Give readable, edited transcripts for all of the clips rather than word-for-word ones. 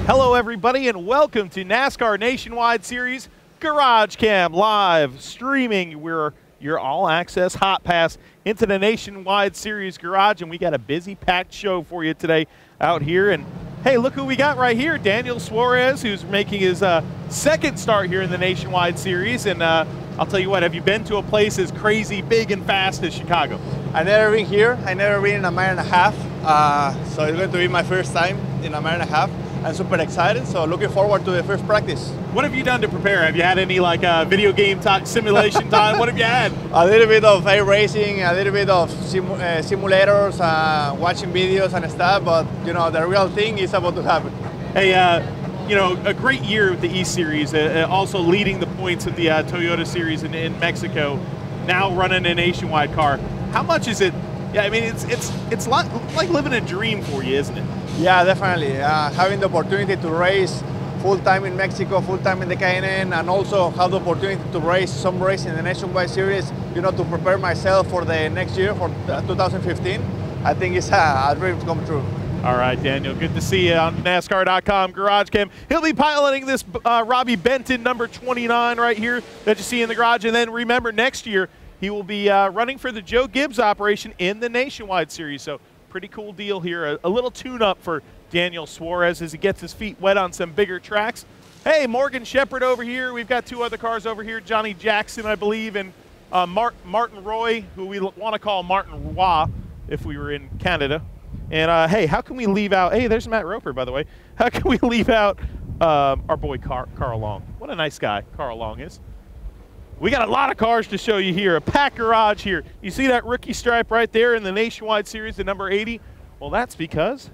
Hello, everybody, and welcome to NASCAR Nationwide Series GarageCam live streaming. We're your all-access hot pass into the Nationwide Series garage, and we got a busy, packed show for you today out here. And hey, look who we got right here, Daniel Suarez, who's making his second start here in the Nationwide Series. And I'll tell you what, have you been to a place as crazy, big, and fast as Chicago? I've never been here. I've never been in a mile and a half. So it's going to be my first time in a mile and a half. I'm super excited, so looking forward to the first practice. What have you done to prepare? Have you had any like video game simulation time? What have you had? A little bit of racing, a little bit of simulators, watching videos and stuff, but you know, the real thing is about to happen. Hey, you know, a great year with the E Series, also leading the points at the Toyota Series in Mexico, now running a nationwide car. How much is it? Yeah, I mean, it's like living a dream for you, isn't it? Yeah, definitely. Having the opportunity to race full-time in Mexico, full-time in the KNN, and also have the opportunity to race some race in the Nationwide Series, you know, to prepare myself for the next year, for 2015, I think it's a dream come true. All right, Daniel, good to see you on NASCAR.com GarageCam. He'll be piloting this Robbie Benton number 29 right here that you see in the garage. And then remember, next year, he will be running for the Joe Gibbs operation in the Nationwide Series. So pretty cool deal here. A little tune-up for Daniel Suarez as he gets his feet wet on some bigger tracks. Hey, Morgan Shepherd over here. We've got two other cars over here, Johnny Jackson, I believe, and Martin Roy, who we want to call Martin Roy if we were in Canada. And, hey, how can we leave out – hey, there's Matt Roper, by the way. How can we leave out our boy Carl Long? What a nice guy Carl Long is. We got a lot of cars to show you here, a packed garage here. You see that rookie stripe right there in the Nationwide Series, the number 80? Well, that's because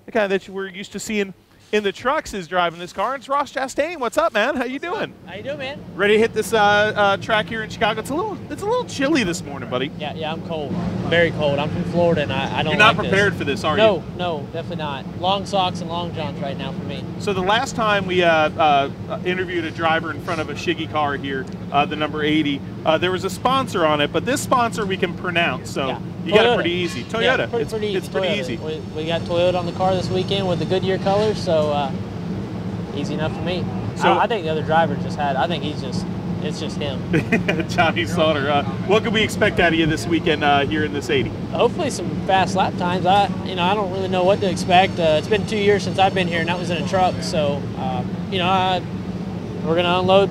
the guy that we're used to seeing in the trucks is driving this car, and it's Ross Chastain. What's up, man? How you doing? How you doing, man? Ready to hit this track here in Chicago? It's a little chilly this morning, buddy. Yeah, I'm cold. Very cold. I'm from Florida, and I don't. You're not like prepared this. for this, are you? No, definitely not. Long socks and long johns right now for me. So the last time we interviewed a driver in front of a Shiggy car here, the number 80, there was a sponsor on it, but this sponsor we can pronounce, so yeah. you Toyota. got it pretty easy. Toyota. Yeah, pretty easy. It's pretty easy. We got Toyota on the car this weekend with the Goodyear colors, so easy enough for me. So I think the other driver just had. I think it's just him. Johnny Sauter. What can we expect out of you this weekend here in this 80? Hopefully some fast lap times. I don't really know what to expect. It's been 2 years since I've been here, and that was in a truck. So we're gonna unload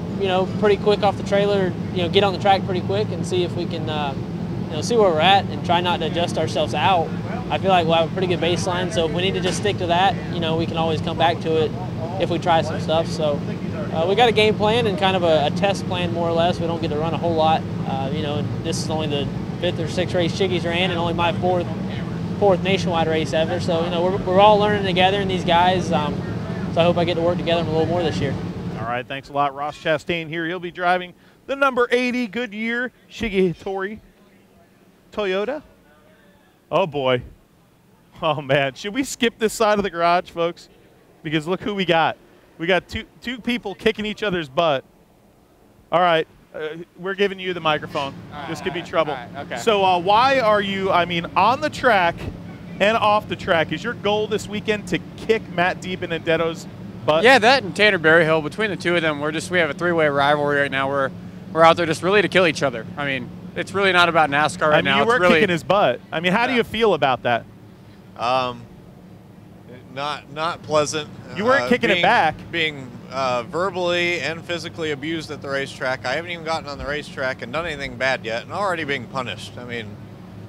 pretty quick off the trailer. Get on the track pretty quick and see if we can see where we're at and try not to adjust ourselves out. I feel like we'll have a pretty good baseline. So if we need to just stick to that, we can always come back to it if we try some stuff. So we got a game plan and kind of a test plan, more or less. We don't get to run a whole lot. And this is only the 5th or 6th race Chiggies are in, and only my fourth nationwide race ever. So we're all learning together, and these guys. So I hope I get to work together a little more this year. All right, thanks a lot, Ross Chastain here. He'll be driving the number 80 Goodyear Shigetori Toyota. Oh boy. Oh man, should we skip this side of the garage, folks? Because look who we got. We got two people kicking each other's butt. All right, we're giving you the microphone. This could be trouble. Okay. So why are you, on the track and off the track, is your goal this weekend to kick Matt Benedetto's butt? Yeah, that and Tanner Berryhill. Between the two of them, we have a three-way rivalry right now. We're out there just really to kill each other. It's really not about NASCAR right now. You were kicking his butt. How do you feel about that? Not pleasant. You weren't kicking it back. Being verbally and physically abused at the racetrack. I haven't even gotten on the racetrack and done anything bad yet, and already being punished.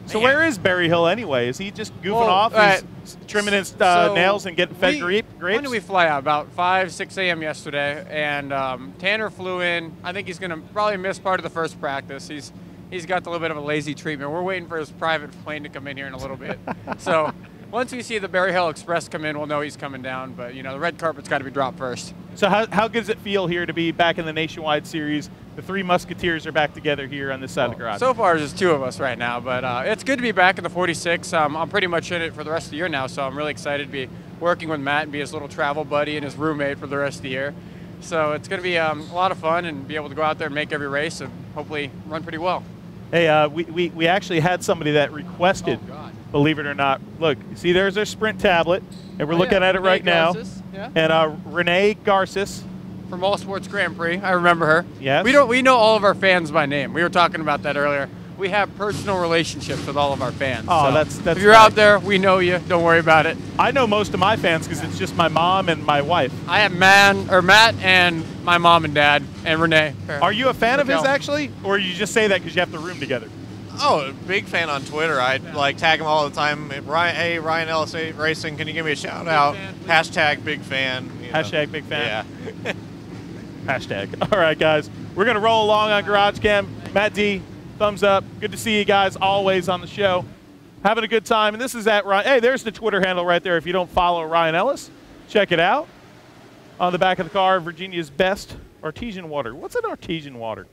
So where is Berryhill anyway? Is he just goofing off? He's trimming his nails and getting fed grapes? When did we fly out? About 5, 6 a.m. yesterday, and Tanner flew in. I think he's going to probably miss part of the first practice. He's got a little bit of a lazy treatment. We're waiting for his private plane to come in here in a little bit. So once we see the Berryhill Express come in, we'll know he's coming down. But, the red carpet's got to be dropped first. So how good does it feel here to be back in the Nationwide Series? The three Musketeers are back together here on this side of the garage. So far, there's two of us right now. But it's good to be back in the 46. I'm pretty much in it for the rest of the year now. So I'm really excited to be working with Matt and be his little travel buddy and his roommate for the rest of the year. So it's going to be a lot of fun and be able to go out there and make every race and hopefully run pretty well. Hey, we actually had somebody that requested, believe it or not. Look, see, there's our Sprint tablet, and we're looking at it right now. Yeah. And Renee Garces. From All Sports Grand Prix. I remember her. Yes. We know all of our fans by name. We were talking about that earlier. We have personal relationships with all of our fans. Oh, so that's if you're nice. out there, we know you. Don't worry about it. I know most of my fans because it's just my mom and my wife. I have Matt and my mom and dad and Renee. Are you a fan of his Raquel. actually, or you just say that because you have the room together? Oh, big fan on Twitter. I like tag him all the time. Ryan Ellis Racing, can you give me a shout out? Hashtag big fan. You know. Hashtag big fan. Yeah. Hashtag. All right, guys. We're going to roll along on GarageCam. Matt D, thumbs up. Good to see you guys always on the show. Having a good time. And this is at Ryan. Hey, there's the Twitter handle right there. If you don't follow Ryan Ellis, check it out. On the back of the car, Virginia's best artesian water. What's an artesian water?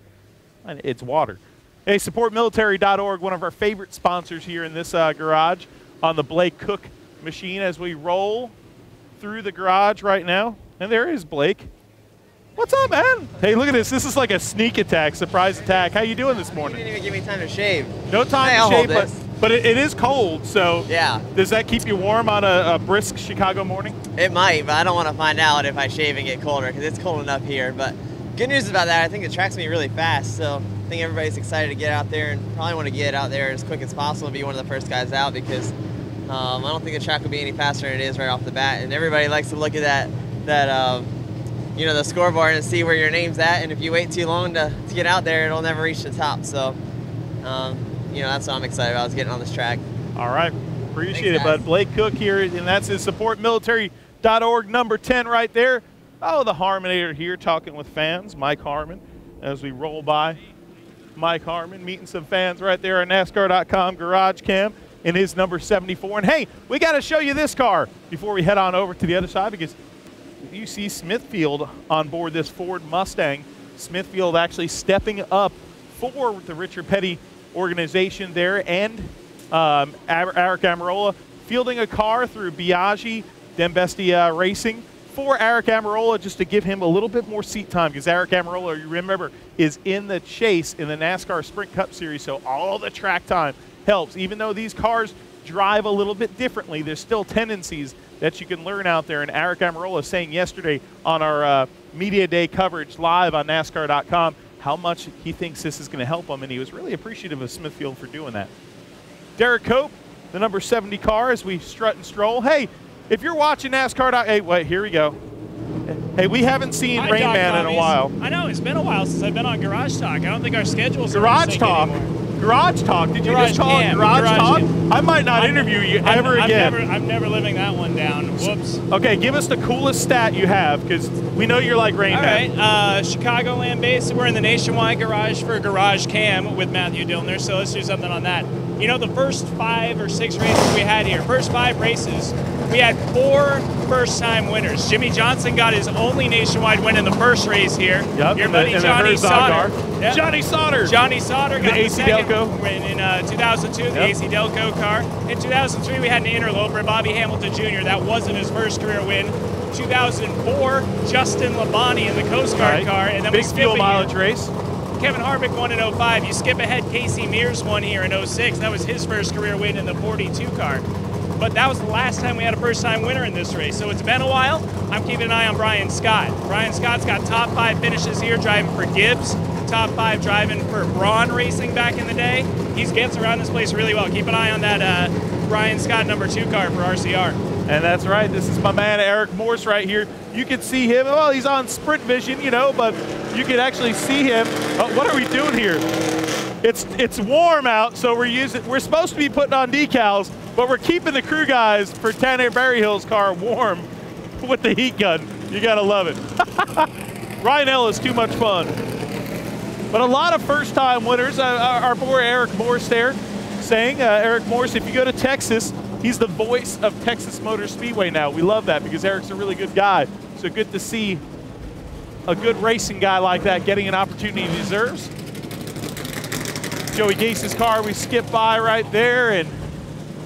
It's water. Hey, supportmilitary.org, one of our favorite sponsors here in this garage on the Blake Cook machine as we roll through the garage right now. And there is Blake. What's up, man? Hey, look at this. This is like a sneak attack, surprise attack. How you doing this morning? You didn't even give me time to shave. No time to shave, but it is cold, so yeah. Does that keep you warm on a brisk Chicago morning? It might, but I don't want to find out if I shave and get colder because it's cold enough here. But good news about that, I think the track's going to be really fast, so I think everybody's excited to get out there and probably want to get out there as quick as possible and be one of the first guys out because I don't think the track will be any faster than it is right off the bat. And everybody likes to look at that you know, the scoreboard and see where your name's at, and if you wait too long to get out there, it'll never reach the top. So, you know, that's what I'm excited about, is getting on this track. All right. Appreciate it, bud. Blake Cook here, and that's his supportmilitary.org number 10 right there. Oh, the Harmonator here talking with fans, Mike Harmon, as we roll by. Mike Harmon meeting some fans right there on NASCAR.com GarageCam in his number 74. And, hey, we got to show you this car before we head on over to the other side because you see Smithfield on board this Ford Mustang. Smithfield actually stepping up for the Richard Petty organization there, and Eric Amarola fielding a car through Biaggi Dembesti Racing for Eric Amarola, just to give him a little bit more seat time, because Eric Amarola, you remember, is in the chase in the NASCAR Sprint Cup Series, so all the track time helps. Even though these cars drive a little bit differently, there's still tendencies that you can learn out there. And Eric Amarola saying yesterday on our Media Day coverage live on NASCAR.com how much he thinks this is going to help him, and he was really appreciative of Smithfield for doing that. Derek Cope, the number 70 car, as we strut and stroll. Hey, if you're watching NASCAR, hey, wait, here we go. Hey, we haven't seen Rain Man in a while. I know, it's been a while since I've been on Garage Talk. I don't think our schedules Garage Talk. Garage Talk. Did you just call it Garage Talk? I might not interview you ever again. I'm never living that one down. Whoops. Okay, give us the coolest stat you have, because we know you're like Rain Man. All right, Chicagoland base. We're in the Nationwide Garage for GarageCam with Matthew Dillner, so let's do something on that. You know, the first 5 or 6 races we had here, first 5 races, we had 4 first-time winners. Jimmy Johnson got his only nationwide win in the first race here. Yep, Your buddy Johnny Sauter. Yep. Johnny Sauter. Johnny Sauter got the second win in 2002, the AC Delco car. In 2003, we had an interloper, Bobby Hamilton Jr. That wasn't his first career win. 2004, Justin Labonte in the Coast Guard car. And then big fuel mileage race. Kevin Harvick won in 05. You skip ahead, Casey Mears won here in 06. That was his first career win in the 42 car. But that was the last time we had a first-time winner in this race. So it's been a while. I'm keeping an eye on Brian Scott. Brian Scott's got top 5 finishes here driving for Gibbs, top 5 driving for Braun Racing back in the day. He gets around this place really well. Keep an eye on that Brian Scott number 2 car for RCR. And that's right. This is my man Eric Morse right here. You can see him. Well, he's on Sprint Vision, you know, but you can actually see him. Oh, what are we doing here? It's warm out, so we're supposed to be putting on decals, but we're keeping the crew guys for Tanner Berryhill's car warm with the heat gun. You gotta love it. Ryan Ellis, too much fun. But a lot of first-time winners. Our boy Eric Morse there saying, Eric Morse, if you go to Texas, he's the voice of Texas Motor Speedway now. We love that because Eric's a really good guy. So good to see a good racing guy like that getting an opportunity he deserves. Joey Gase's car we skip by right there, and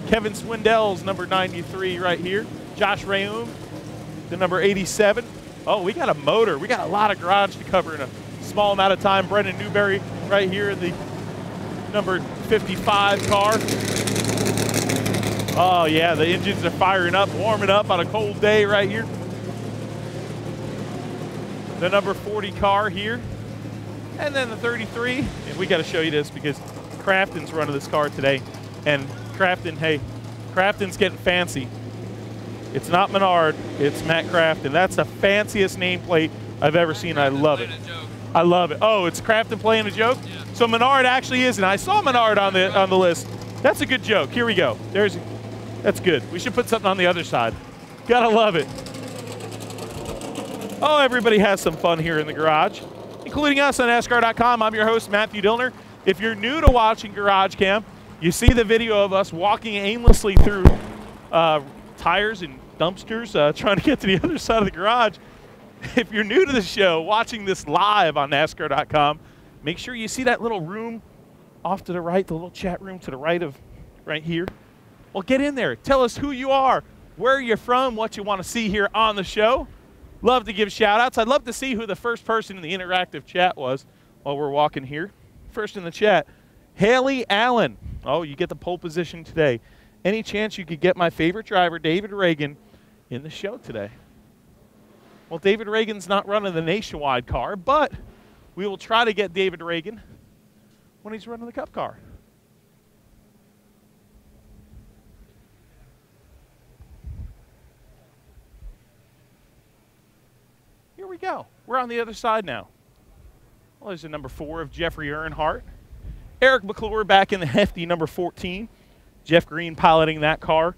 Kevin Swindell's number 93 right here. Josh Rayoum, the number 87. Oh, we got a motor. We got a lot of garage to cover in a small amount of time. Brendan Newberry right here in the number 55 car. Oh, yeah, the engines are firing up, warming up on a cold day right here. the number 40 car here. And then the 33, and we got to show you this because Crafton's running this car today. And Crafton, hey, Crafton's getting fancy. It's not Menard, it's Matt Crafton. That's the fanciest nameplate I've ever seen. I love it. I love it. Oh, it's Crafton playing a joke? Yeah. So Menard actually isn't. I saw Menard on the list. That's a good joke. Here we go. That's good. We should put something on the other side. Gotta love it. Oh, everybody has some fun here in the garage, including us on NASCAR.com. I'm your host, Matthew Dillner. If you're new to watching GarageCam, you see the video of us walking aimlessly through tires and dumpsters trying to get to the other side of the garage. If you're new to the show, watching this live on NASCAR.com, make sure you see that little room off to the right, the little chat room to the right here. Well, get in there. Tell us who you are, where you're from, what you want to see here on the show. Love to give shout-outs. I'd love to see who the first person in the interactive chat was while we're walking here. First in the chat, Haley Allen. Oh, you get the pole position today. Any chance you could get my favorite driver, David Reagan, in the show today? Well, David Reagan's not running the Nationwide car, but we will try to get David Reagan when he's running the Cup car. Here we go. We're on the other side now. Well, there's the number 4 of Jeffrey Earnhardt. Eric McClure back in the hefty number 14. Jeff Green piloting that car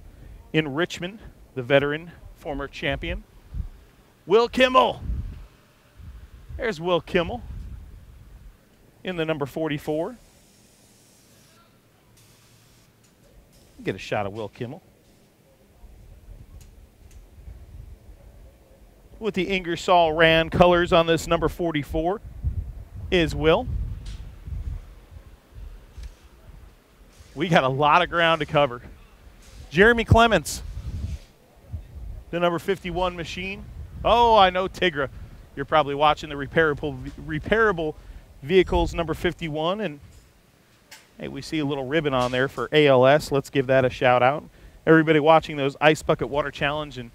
in Richmond, the veteran, former champion. Will Kimmel. There's Will Kimmel in the number 44. Get a shot of Will Kimmel. With the Ingersoll Rand colors on this number 44 is Will. We got a lot of ground to cover. Jeremy Clements, the number 51 machine. Oh, I know, Tigra. You're probably watching the repairable vehicles number 51. And, hey, we see a little ribbon on there for ALS. Let's give that a shout-out. Everybody watching those Ice Bucket Water Challenge and,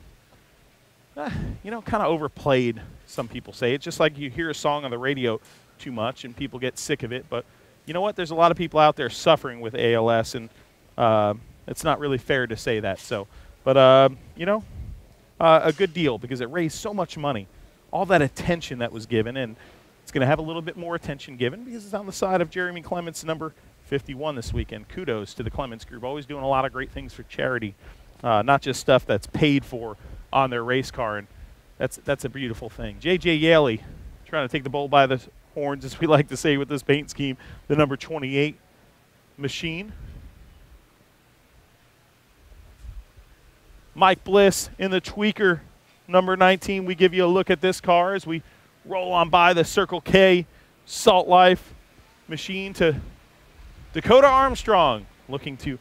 you know, kind of overplayed, some people say. It's just like you hear a song on the radio too much and people get sick of it. But you know what? There's a lot of people out there suffering with ALS, and it's not really fair to say that. So, but, you know, a good deal because it raised so much money. All that attention that was given, and it's going to have a little bit more attention given because it's on the side of Jeremy Clements, number 51 this weekend. Kudos to the Clements group. Always doing a lot of great things for charity, not just stuff that's paid for on their race car, and that's a beautiful thing. J.J. Yaley trying to take the bull by the horns, as we like to say with this paint scheme, the number 28 machine. Mike Bliss in the tweaker, number 19. We give you a look at this car as we roll on by the Circle K Salt Life machine to Dakota Armstrong, looking to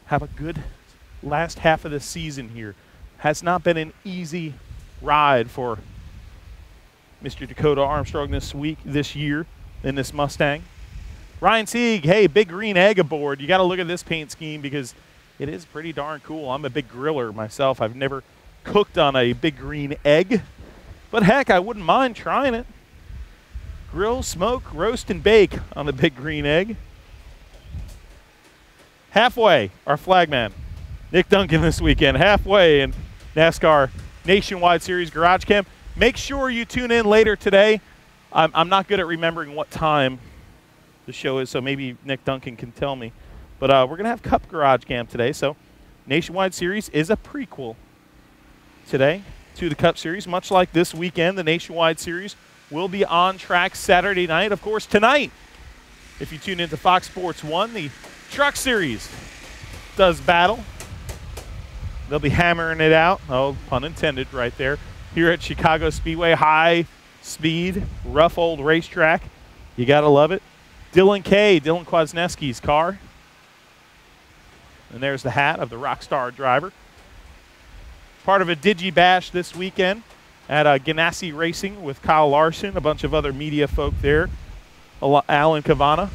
have a good last half of the season here. Has not been an easy ride for Mr. Dakota Armstrong this year in this Mustang. Ryan Sieg, hey, big green egg aboard. You got to look at this paint scheme because it is pretty darn cool. I'm a big griller myself. I've never cooked on a big green egg, but heck, I wouldn't mind trying it. Grill, smoke, roast, and bake on the big green egg. Halfway, our flagman, Nick Duncan this weekend, halfway in NASCAR Nationwide Series GarageCam. Make sure you tune in later today. I'm not good at remembering what time the show is, so maybe Nick Duncan can tell me. But we're going to have Cup GarageCam today, so Nationwide Series is a prequel today to the Cup Series. Much like this weekend, the Nationwide Series will be on track Saturday night. Of course, tonight, if you tune into Fox Sports 1, the Truck Series does battle. They'll be hammering it out. Oh, pun intended right there. Here at Chicago Speedway, high speed, rough old racetrack. You got to love it. Dylan Kwasniewski's car. And there's the hat of the Rockstar driver. Part of a Digi Bash this weekend at Ganassi Racing with Kyle Larson, a bunch of other media folk there. Alan Cavana,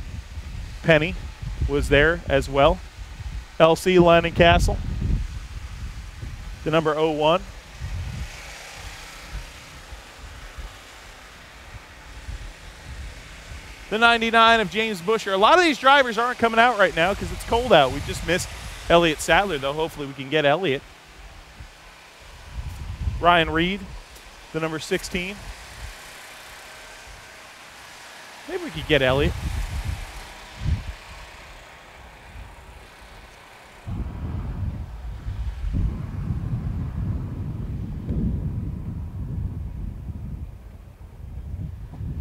Penny was there as well. LC Landon Castle, the number 01. the 99 of James Buescher. A lot of these drivers aren't coming out right now because it's cold out. We just missed Elliott Sadler, though. Hopefully we can get Elliott. Ryan Reed, the number 16. Maybe we could get Elliott.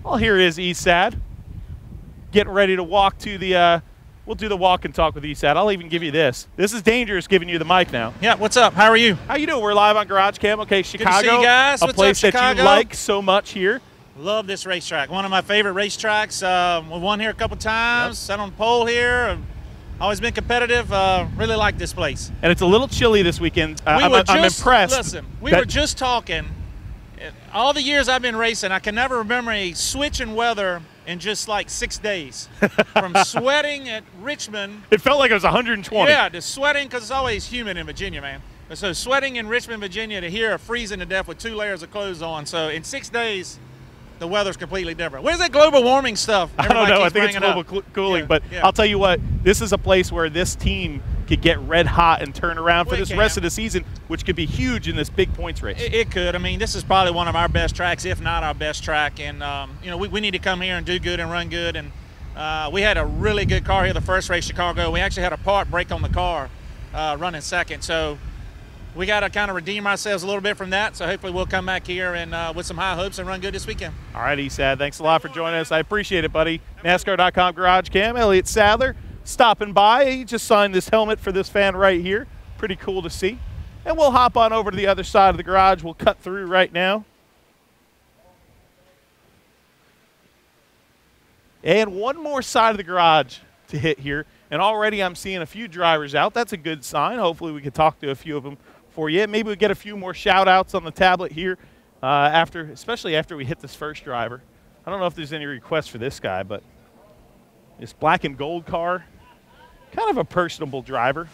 Well, here is Esad. Getting ready to walk to the, we'll do the walk and talk with Esad. I'll even give you this. This is dangerous giving you the mic now. Yeah, what's up? How are you? How you doing? We're live on GarageCam. Okay, Chicago. Good to see you guys. A What's place up, that Chicago? you like so much here. Love this racetrack. One of my favorite racetracks. We won here a couple times. Sat on the pole here. Always been competitive. Really like this place. And it's a little chilly this weekend. I'm impressed. Listen, we were just talking. All the years I've been racing, I can never remember a switch in weather in just like 6 days. From sweating at Richmond. It felt like it was 120. Yeah, to sweating, because it's always humid in Virginia, man. But so sweating in Richmond, Virginia, to here freezing to death with 2 layers of clothes on. So in 6 days, the weather's completely different. Where's that global warming stuff? I don't know. I think it's global cooling. Yeah, but yeah. I'll tell you what, this is a place where this team could get red hot and turn around for this rest of the season, which could be huge in this big points race. It could. I mean, this is probably one of our best tracks, if not our best track. And, you know, we need to come here and do good and run good. And we had a really good car here the first race, Chicago. We actually had a part break on the car running second. So we got to kind of redeem ourselves a little bit from that. So hopefully we'll come back here and with some high hopes and run good this weekend. All right, Esad, thanks a lot for joining us. I appreciate it, buddy. NASCAR.com GarageCam, Elliott Sadler stopping by. He just signed this helmet for this fan right here. Pretty cool to see. And we'll hop on over to the other side of the garage. We'll cut through right now. And one more side of the garage to hit here. And already I'm seeing a few drivers out. That's a good sign. Hopefully we can talk to a few of them for you. Maybe we get a few more shout outs on the tablet here especially after we hit this first driver. I don't know if there's any requests for this guy, but this black and gold car, kind of a personable driver.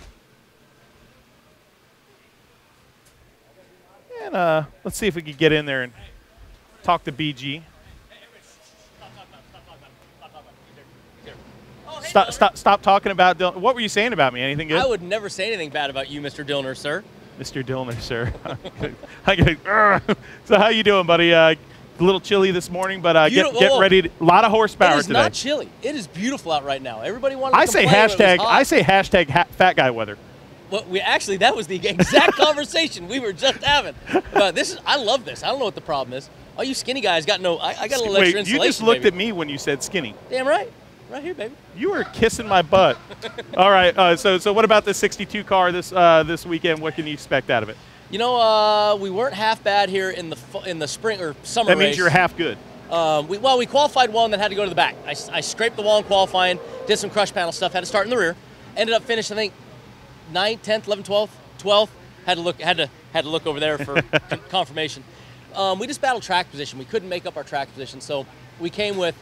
And let's see if we can get in there and talk to BG. Stop talking about Dillner. What were you saying about me? Anything good? I would never say anything bad about you, Mr. Dillner, sir. Mr. Dillner, sir. So how you doing, buddy? A little chilly this morning, but get ready. A lot of horsepower today. It is not chilly. It is beautiful out right now. Everybody wanted to complain when it was hot. I say hashtag fat guy weather. Well, that was the exact conversation we were just having. I love this. I don't know what the problem is. All you skinny guys got no. I got a little extra insulation. You just looked at me when you said skinny. Damn right. Right here, baby. You were kissing my butt. All right. So what about the 62 car this weekend? What can you expect out of it? You know, we weren't half bad here in the spring or summer race. That means you're half good. We qualified well and then had to go to the back. I scraped the wall in qualifying, did some crush panel stuff, had to start in the rear. Ended up finishing, I think, 9th, 10th, 11th, 12th. Had to look over there for confirmation. We just battled track position. We couldn't make up our track position, so we came with.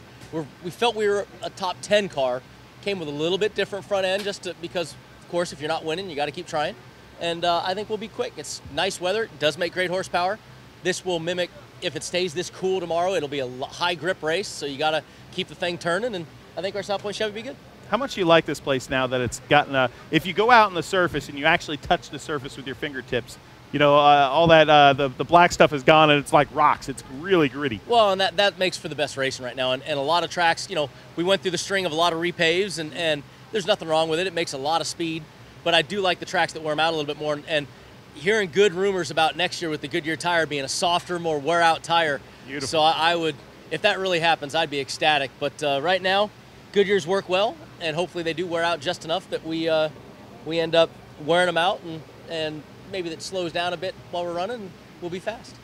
We felt we were a top 10 car. Came with a little bit different front end, because, of course, if you're not winning, you got to keep trying. And I think we'll be quick. It's nice weather. It does make great horsepower. This will mimic. If it stays this cool tomorrow, it'll be a high grip race. So you got to keep the thing turning. And I think our South Point Chevy will be good. How much do you like this place now that it's gotten if you go out on the surface and you actually touch the surface with your fingertips, you know, all that the black stuff is gone and it's like rocks. It's really gritty. Well, and that makes for the best racing right now. And a lot of tracks, you know, we went through the string of a lot of repaves and there's nothing wrong with it. It makes a lot of speed. But I do like the tracks that wear them out a little bit more. And hearing good rumors about next year with the Goodyear tire being a softer, more wear-out tire. Beautiful. So I would, if that really happens, I'd be ecstatic. But right now, Goodyears work well, and hopefully they do wear out just enough that we end up wearing them out, and maybe that slows down a bit while we're running, and we'll be fast.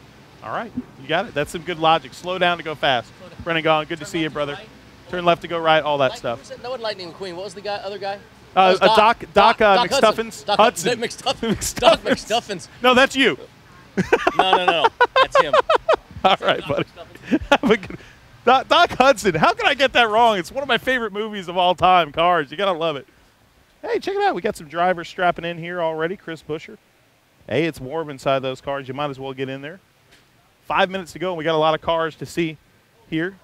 All right, you got it. That's some good logic. Slow down to go fast. Brennan Gaughan, good to see you, brother. Right. Turn left to go right, all that stuff. No one Lightning McQueen. What was the other guy? Doc McStuffins. Hudson. Doc McStuffins. No, that's you. No. That's him. All right, buddy. Have a good Doc Hudson. How can I get that wrong? It's one of my favorite movies of all time, Cars. You got to love it. Hey, check it out. We got some drivers strapping in here already. Chris Buescher. Hey, it's warm inside those cars. You might as well get in there. 5 minutes to go, and we got a lot of cars to see here.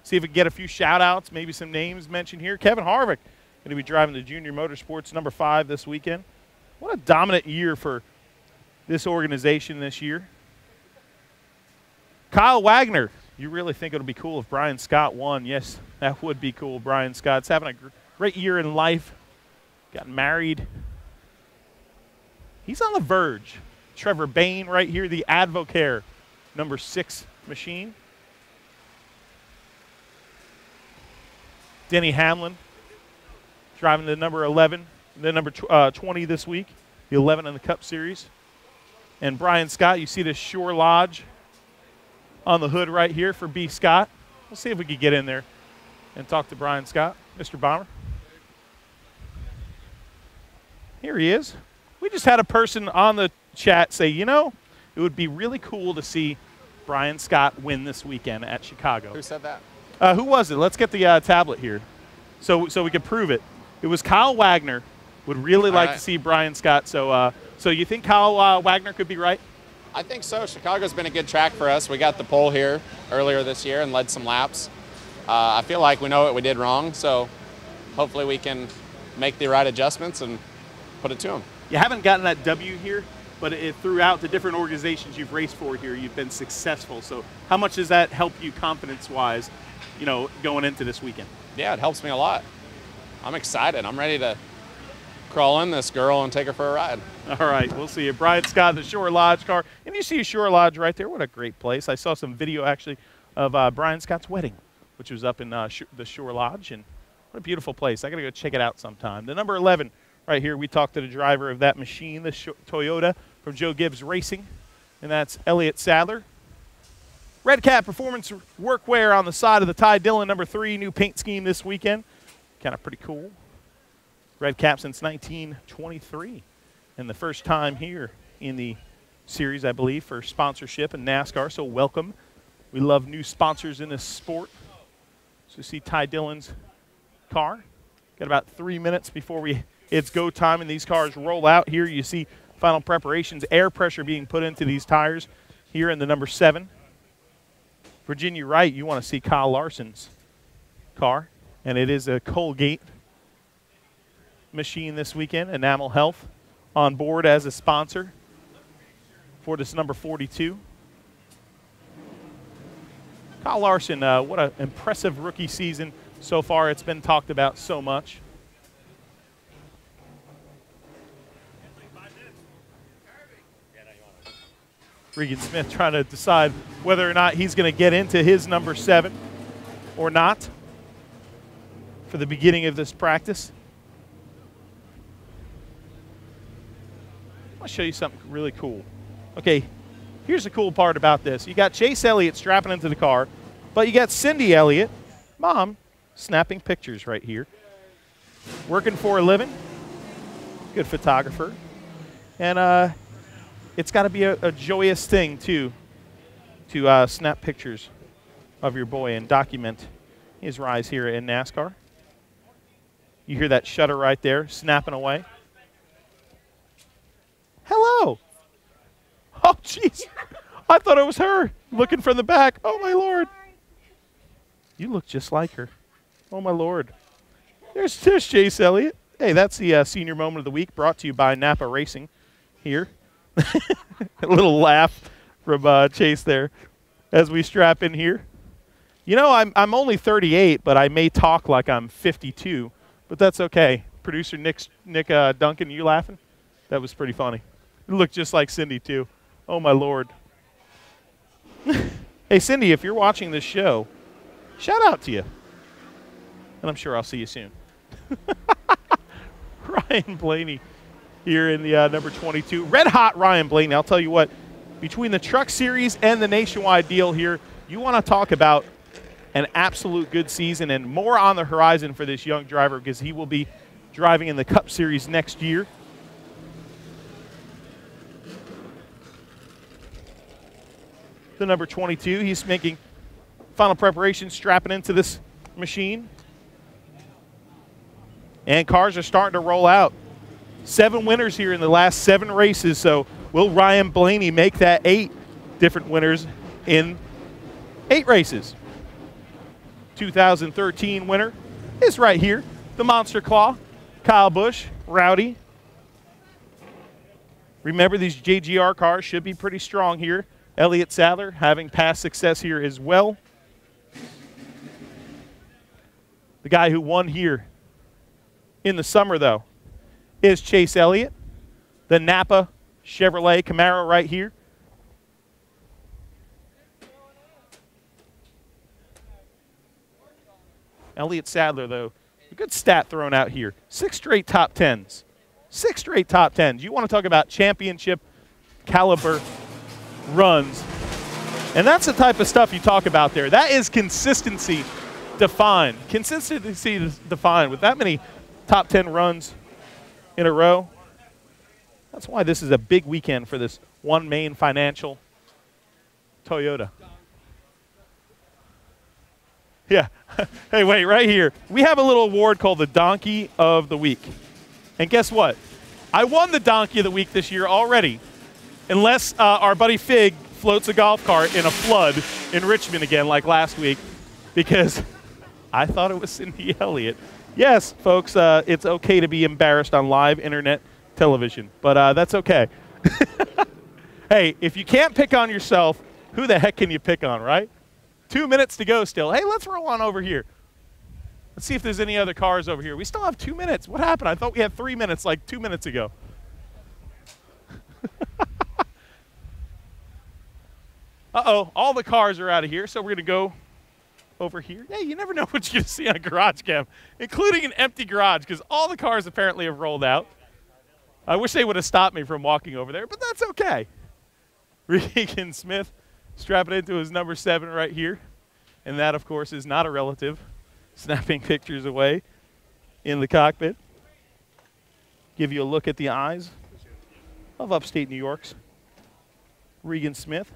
See if we can get a few shout-outs, maybe some names mentioned here. Kevin Harvick going to be driving the Junior Motorsports number 5 this weekend. What a dominant year for this organization this year. Kyle Wagner. You really think it would be cool if Brian Scott won? Yes, that would be cool. Brian Scott's having a great year in life. Got married. He's on the verge. Trevor Bayne right here, the Advocare number 6 machine. Denny Hamlin driving the number 11, the number 20 this week, the 11 in the Cup Series. And Brian Scott, you see the Shore Lodge on the hood right here for B. Scott. We'll see if we can get in there and talk to Brian Scott. Mr. Bomber. Here he is. We just had a person on the chat say, you know, it would be really cool to see Brian Scott win this weekend at Chicago. Who said that? Who was it? Let's get the tablet here so we can prove it. It was Kyle Wagner. Would really like to see Brian Scott. So you think Kyle Wagner could be right? I think so. Chicago's been a good track for us. We got the pole here earlier this year and led some laps. I feel like we know what we did wrong, so hopefully we can make the right adjustments and put it to them. You haven't gotten that W here, but throughout the different organizations you've raced for here, you've been successful. So how much does that help you confidence-wise, you know, going into this weekend? Yeah, it helps me a lot. I'm excited. I'm ready to crawl in this girl and take her for a ride. All right, we'll see you. Brian Scott, the Shore Lodge car. And you see Shore Lodge right there. What a great place. I saw some video, actually, of Brian Scott's wedding, which was up in the Shore Lodge. And what a beautiful place. I got to go check it out sometime. The number 11 right here, we talked to the driver of that machine, the Toyota from Joe Gibbs Racing, and that's Elliott Sadler. Red Cap Performance Workwear on the side of the Ty Dillon number 3, new paint scheme this weekend. Kind of pretty cool. Red Cap since 1923, and the first time here in the series, I believe, for sponsorship in NASCAR, so welcome. We love new sponsors in this sport. So you see Ty Dillon's car. Got about 3 minutes before it's go time, and these cars roll out. Here you see final preparations, air pressure being put into these tires here in the number 7. Virginia Wright, you want to see Kyle Larson's car, and it is a Colgate machine this weekend. Enamel Health on board as a sponsor for this number 42. Kyle Larson, what an impressive rookie season so far. It's been talked about so much. Regan Smith trying to decide whether or not he's going to get into his number 7 or not for the beginning of this practice. I want to show you something really cool. Okay, here's the cool part about this. You got Chase Elliott strapping into the car, but you got Cindy Elliott, mom, snapping pictures right here. Working for a living, good photographer. And it's got to be a joyous thing, too, to snap pictures of your boy and document his rise here in NASCAR. You hear that shutter right there, snapping away. Hello. Oh, jeez. I thought it was her looking from the back. Oh, my Lord. You look just like her. Oh, my Lord. There's Chase Elliott. Hey, that's the senior moment of the week brought to you by Napa Racing here. A little laugh from Chase there as we strap in here. You know, I'm only 38, but I may talk like I'm 52, but that's okay. Producer Nick Duncan, you laughing? That was pretty funny. You look just like Cindy, too. Oh, my Lord. Hey, Cindy, if you're watching this show, shout out to you. And I'm sure I'll see you soon. Ryan Blaney here in the number 22. Red hot Ryan Blaney. I'll tell you what, between the Truck Series and the Nationwide deal here, you want to talk about an absolute good season and more on the horizon for this young driver because he will be driving in the Cup Series next year. The number 22, he's making final preparations, strapping into this machine. And cars are starting to roll out. 7 winners here in the last 7 races, so will Ryan Blaney make that 8 different winners in 8 races? 2013 winner is right here. The Monster Claw, Kyle Busch, Rowdy. Remember, these JGR cars should be pretty strong here. Elliott Sadler having past success here as well. The guy who won here in the summer, though, is Chase Elliott. The Napa Chevrolet Camaro right here. Elliott Sadler, though, a good stat thrown out here. 6 straight top 10s. 6 straight top 10s. You want to talk about championship caliber runs. And that's the type of stuff you talk about there. That is consistency defined. Consistency defined with that many top 10 runs in a row. That's why this is a big weekend for this One Main Financial Toyota. Yeah. Hey, wait, right here. We have a little award called the Donkey of the Week. And guess what? I won the Donkey of the Week this year already, unless our buddy Fig floats a golf cart in a flood in Richmond again like last week, because I thought it was Cindy Elliott. Yes, folks, it's okay to be embarrassed on live internet television, but that's okay. Hey, if you can't pick on yourself, who the heck can you pick on, right? 2 minutes to go still. Hey, let's roll on over here. Let's see if there's any other cars over here. We still have 2 minutes. What happened? I thought we had 3 minutes like 2 minutes ago. Uh-oh, all the cars are out of here, so we're going to go over here. Yeah, you never know what you're going to see on GarageCam, including an empty garage, because all the cars apparently have rolled out. I wish they would have stopped me from walking over there, but that's okay. Regan Smith strapping into his number 7 right here. And that, of course, is not a relative snapping pictures away in the cockpit. Give you a look at the eyes of upstate New York's Regan Smith.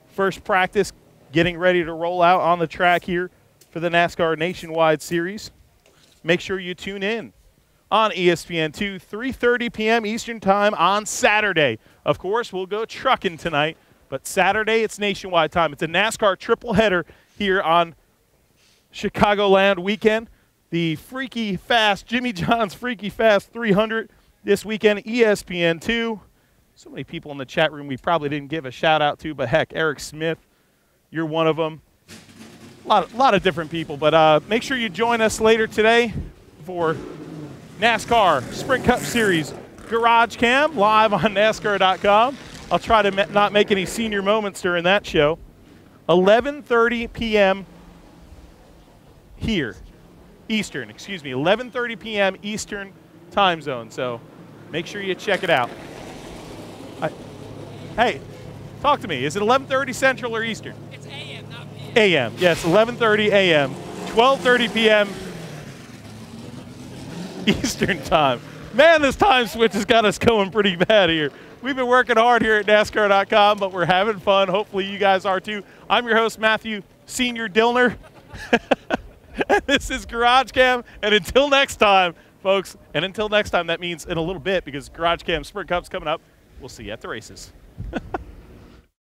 First practice, getting ready to roll out on the track here for the NASCAR Nationwide Series. Make sure you tune in on ESPN2, 3:30 p.m. Eastern Time on Saturday. Of course, we'll go trucking tonight, but Saturday it's Nationwide time. It's a NASCAR triple header here on Chicagoland weekend. The Freaky Fast, Jimmy John's Freaky Fast 300 this weekend, ESPN2. So many people in the chat room we probably didn't give a shout out to, but heck, Eric Smith, you're one of them. A lot of different people, but make sure you join us later today for NASCAR Sprint Cup Series GarageCam live on NASCAR.com. I'll try to not make any senior moments during that show. 11:30 p.m. here, Eastern, 11:30 p.m. Eastern time zone. So make sure you check it out. Hey, talk to me. Is it 11:30 Central or Eastern? It's AM, not PM. AM. Yes, 11:30 AM, 12:30 p.m. Eastern time. Man, this time switch has got us going pretty bad here. We've been working hard here at NASCAR.com, but we're having fun. Hopefully you guys are too. I'm your host, Matthew Senior Dillner. And this is GarageCam. And until next time, folks, and until next time, that means in a little bit, because GarageCam Sprint Cup's coming up, we'll see you at the races.